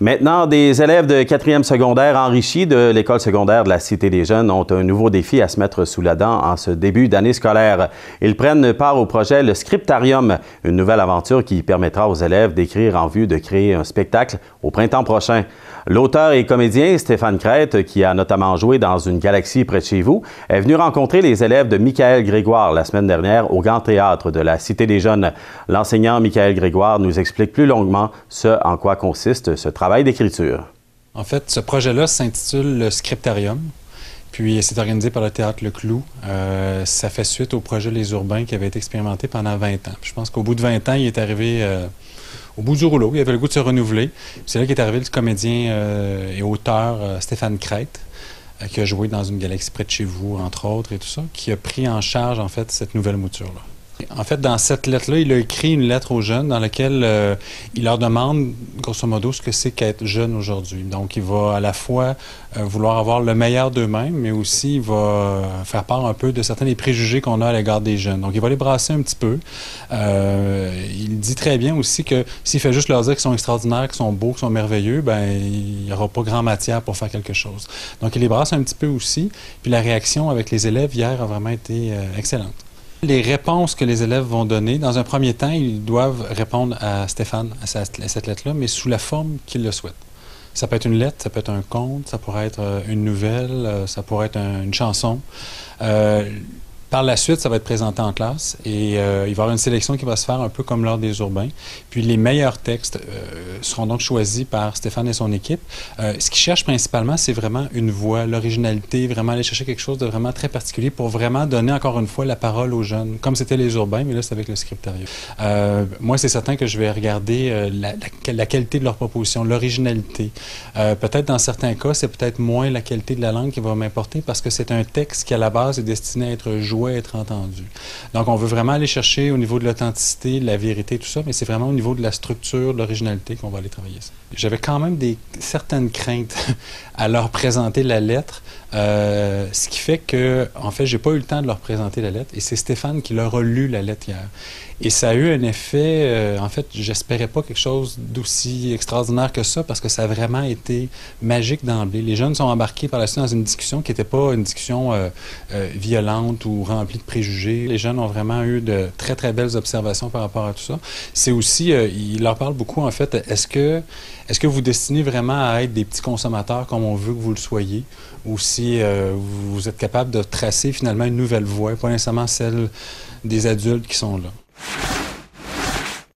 Maintenant, des élèves de 4e secondaire enrichis de l'école secondaire de la Cité des Jeunes ont un nouveau défi à se mettre sous la dent en ce début d'année scolaire. Ils prennent part au projet Le Scriptarium, une nouvelle aventure qui permettra aux élèves d'écrire en vue de créer un spectacle au printemps prochain. L'auteur et comédien Stéphane Crête, qui a notamment joué dans Une galaxie près de chez vous, est venu rencontrer les élèves de Michael Grégoire la semaine dernière au Grand Théâtre de la Cité des Jeunes. L'enseignant Michael Grégoire nous explique plus longuement ce en quoi consiste ce travail d'écriture. En fait, ce projet-là s'intitule Le Scriptarium, puis c'est organisé par le Théâtre Le Clou. Ça fait suite au projet Les Urbains qui avait été expérimenté pendant 20 ans. Puis je pense qu'au bout de 20 ans, il est arrivé au bout du rouleau. Il avait le goût de se renouveler. C'est là qu'est arrivé le comédien et auteur Stéphane Crête, qui a joué dans Une galaxie près de chez vous, entre autres, et tout ça, qui a pris en charge, en fait, cette nouvelle mouture-là. En fait, dans cette lettre-là, il a écrit une lettre aux jeunes dans laquelle il leur demande, grosso modo, ce que c'est qu'être jeune aujourd'hui. Donc, il va à la fois vouloir avoir le meilleur d'eux-mêmes, mais aussi il va faire part un peu de certains des préjugés qu'on a à l'égard des jeunes. Donc, il va les brasser un petit peu. Il dit très bien aussi que s'il fait juste leur dire qu'ils sont extraordinaires, qu'ils sont beaux, qu'ils sont merveilleux, ben il n'y aura pas grand matière pour faire quelque chose. Donc, il les brasse un petit peu aussi. Puis la réaction avec les élèves hier a vraiment été excellente. Les réponses que les élèves vont donner, dans un premier temps, ils doivent répondre à Stéphane, à cette lettre-là, mais sous la forme qu'ils le souhaitent. Ça peut être une lettre, ça peut être un conte, ça pourrait être une nouvelle, ça pourrait être une chanson. Par la suite, ça va être présenté en classe et il va y avoir une sélection qui va se faire un peu comme lors des Urbains. Puis les meilleurs textes seront donc choisis par Stéphane et son équipe. Ce qu'ils cherchent principalement, c'est vraiment une voix, l'originalité, vraiment aller chercher quelque chose de vraiment très particulier pour vraiment donner encore une fois la parole aux jeunes, comme c'était les Urbains, mais là c'est avec le Scriptarium. Moi, c'est certain que je vais regarder la qualité de leur proposition, l'originalité. Peut-être dans certains cas, c'est peut-être moins la qualité de la langue qui va m'importer parce que c'est un texte qui à la base est destiné à être joué, être entendu. Donc, on veut vraiment aller chercher au niveau de l'authenticité, de la vérité, tout ça, mais c'est vraiment au niveau de la structure, de l'originalité qu'on va aller travailler ça. J'avais quand même certaines craintes à leur présenter la lettre, ce qui fait que, en fait, j'ai pas eu le temps de leur présenter la lettre et c'est Stéphane qui leur a lu la lettre hier. Et ça a eu un effet, en fait, j'espérais pas quelque chose d'aussi extraordinaire que ça parce que ça a vraiment été magique d'emblée. Les jeunes sont embarqués par la suite dans une discussion qui n'était pas une discussion violente ou remplie de préjugés. Les jeunes ont vraiment eu de très, très belles observations par rapport à tout ça. C'est aussi, il leur parle beaucoup, en fait, est-ce que vous destinez vraiment à être des petits consommateurs comme on veut que vous le soyez ou si vous êtes capable de tracer finalement une nouvelle voie, pas nécessairement celle des adultes qui sont là?